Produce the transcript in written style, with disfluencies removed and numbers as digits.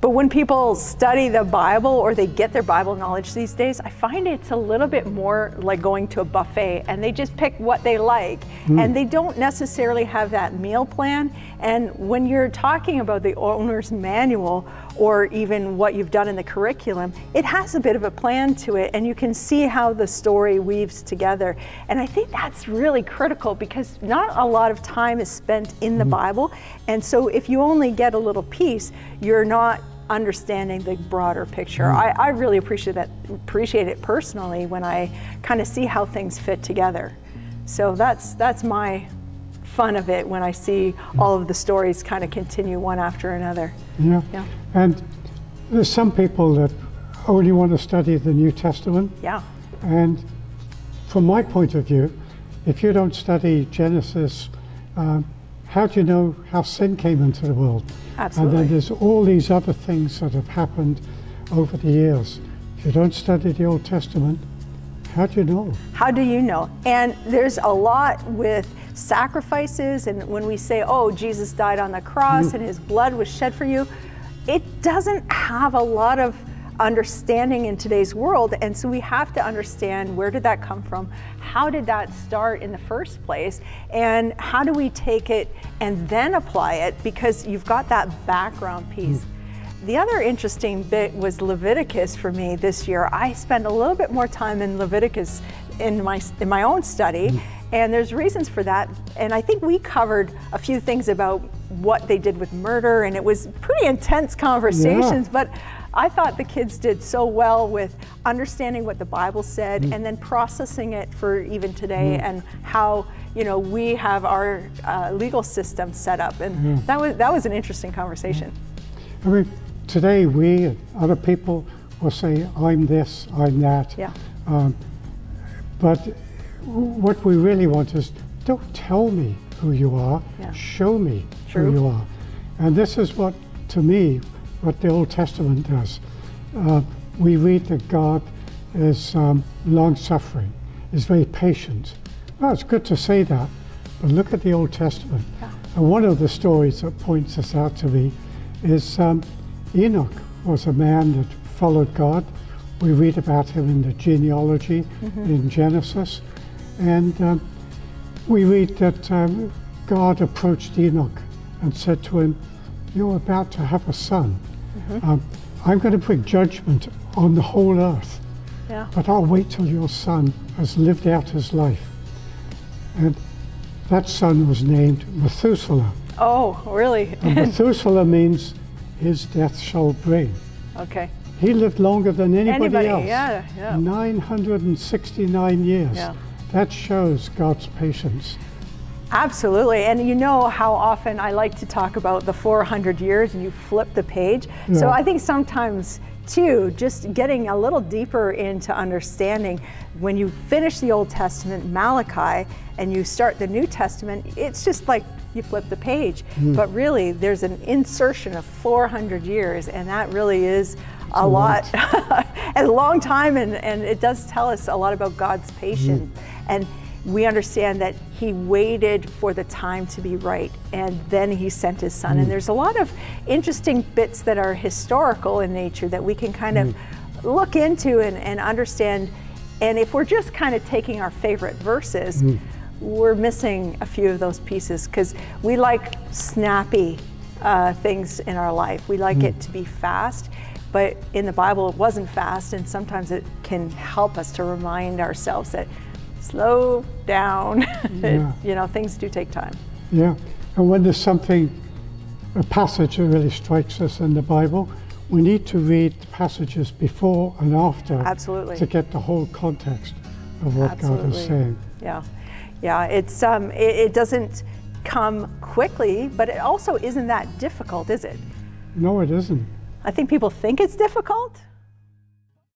But when people study the Bible or they get their Bible knowledge these days, I find it's a little bit more like going to a buffet and they just pick what they like and they don't necessarily have that meal plan. And when you're talking about the owner's manual or even what you've done in the curriculum, it has a bit of a plan to it and you can see how the story weaves together. And I think that's really critical because not a lot of time is spent in the Bible. And so if you only get a little piece, you're not understanding the broader picture. I really appreciate it personally when I kind of see how things fit together. So that's my fun of it when I see all of the stories kind of continue one after another. Yeah. And there's some people that only want to study the New Testament. Yeah. And from my point of view, if you don't study Genesis, how do you know how sin came into the world? Absolutely. And then there's all these other things that have happened over the years. If you don't study the Old Testament, how do you know? How do you know? And there's a lot with sacrifices, and when we say, oh, Jesus died on the cross and his blood was shed for you, it doesn't have a lot of understanding in today's world, and so we have to understand, where did that come from? How did that start in the first place? And how do we take it and then apply it? Because you've got that background piece. The other interesting bit was Leviticus for me this year. I spent a little bit more time in Leviticus in my own study, and there's reasons for that. And I think we covered a few things about what they did with murder, and it was pretty intense conversations, but I thought the kids did so well with understanding what the Bible said and then processing it for even today and how, you know, we have our legal system set up, and that was an interesting conversation. I mean, today we and other people will say, I'm this, I'm that. Yeah. But what we really want is, don't tell me who you are, show me who you are. And this is what, to me, what the Old Testament does. We read that God is long-suffering, is very patient. Well, it's good to say that, but look at the Old Testament. And one of the stories that points this out to me is Enoch was a man that followed God. We read about him in the genealogy in Genesis. And we read that God approached Enoch and said to him, you're about to have a son. I'm going to bring judgment on the whole earth, but I'll wait till your son has lived out his life. And that son was named Methuselah. Oh, really? And Methuselah means his death shall bring. Okay. He lived longer than anybody else. 969 years. That shows God's patience. Absolutely, and you know how often I like to talk about the 400 years and you flip the page. So I think sometimes too, just getting a little deeper into understanding, when you finish the Old Testament, Malachi, and you start the New Testament, it's just like you flip the page. But really, there's an insertion of 400 years, and that really is a lot, a long time, and it does tell us a lot about God's patience. And we understand that he waited for the time to be right, and then he sent his son. And there's a lot of interesting bits that are historical in nature that we can kind of look into and understand. And if we're just kind of taking our favorite verses, we're missing a few of those pieces, because we like snappy things in our life. We like it to be fast, but in the Bible it wasn't fast, and sometimes it can help us to remind ourselves that slow down. You know, things do take time. Yeah, and when there's something, a passage that really strikes us in the Bible, we need to read the passages before and after to get the whole context of what God is saying. Yeah, it's it doesn't come quickly, but it also isn't that difficult, is it? No, it isn't. I think people think it's difficult,